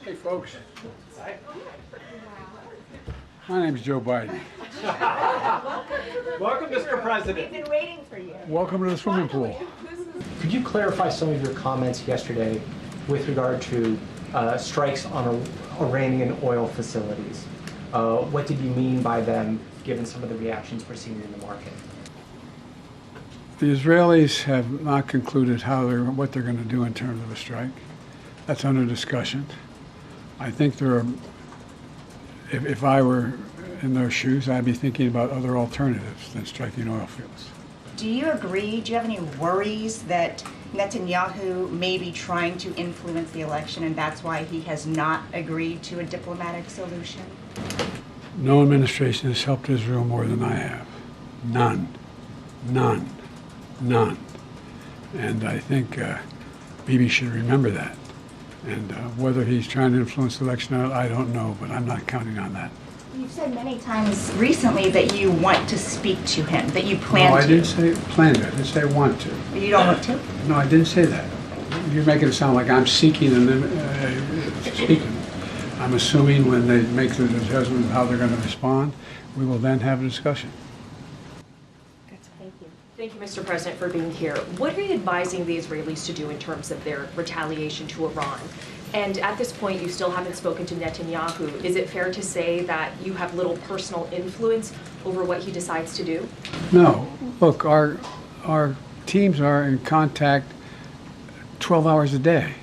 Hey, folks. My name's Joe Biden. Welcome, Mr. President. We've been waiting for you. Welcome to the swimming pool. Could you clarify some of your comments yesterday with regard to strikes on Iranian oil facilities? What did you mean by them, given some of the reactions we're seeing in the market? The Israelis have not concluded what they're going to do in terms of a strike. That's under discussion. I think if I were in their shoes, I'd be thinking about other alternatives than striking oil fields. Do you agree? Do you have any worries that Netanyahu may be trying to influence the election and that's why he has not agreed to a diplomatic solution? No administration has helped Israel more than I have. None. None. None. And I think Bibi should remember that. And whether he's trying to influence the election or not, I don't know, but I'm not counting on that. You've said many times recently that you want to speak to him, that you plan to. No, I didn't say plan to. I didn't say want to. You don't want to? No, I didn't say that. You're making it sound like I'm seeking and then speaking. I'm assuming when they make the judgment of how they're going to respond, we will then have a discussion. Thank you. Thank you, Mr. President, for being here. What are you advising the Israelis to do in terms of their retaliation to Iran? And at this point, you still haven't spoken to Netanyahu. Is it fair to say that you have little personal influence over what he decides to do? No. Look, our teams are in contact 12 hours a day.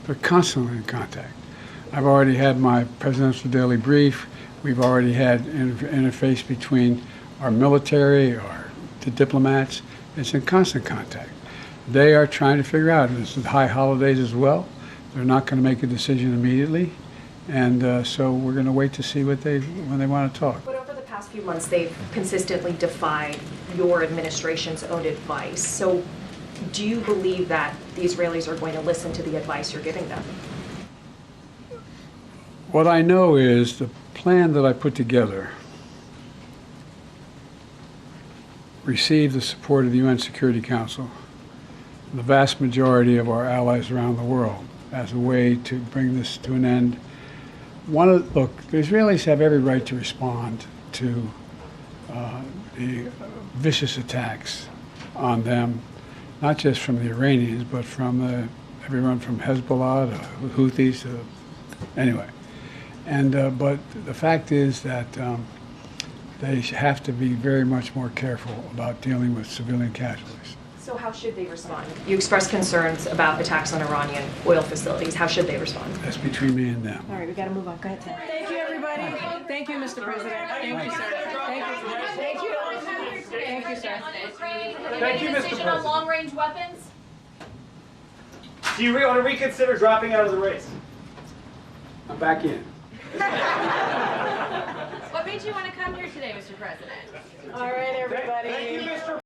They're constantly in contact. I've already had my presidential daily brief. We've already had interface between our military, the diplomats. It's in constant contact. They are trying to figure out, and it's the high holidays as well. They're not going to make a decision immediately, and so we're going to wait to see when they want to talk. But over the past few months, they've consistently defied your administration's own advice. So do you believe that the Israelis are going to listen to the advice you're giving them? What I know is the plan that I put together received the support of the UN Security Council, the vast majority of our allies around the world, as a way to bring this to an end. Look, the Israelis have every right to respond to the vicious attacks on them, not just from the Iranians, but from everyone from Hezbollah to Houthis, anyway. And but the fact is that they have to be very much more careful about dealing with civilian casualties. So how should they respond? You expressed concerns about attacks on Iranian oil facilities. How should they respond? That's between me and them. All right, we got to move on. Go ahead, Tim. Thank you, everybody. Thank you, Mr. President. Thank you, sir. Thank you. Thank you. Thank you, sir. Thank you, Mr. Decision on President. long-range weapons? Do you want to reconsider dropping out of the race? I'm back in. What made you want to come here today, Mr. President? All right, everybody. Thank you, Mr.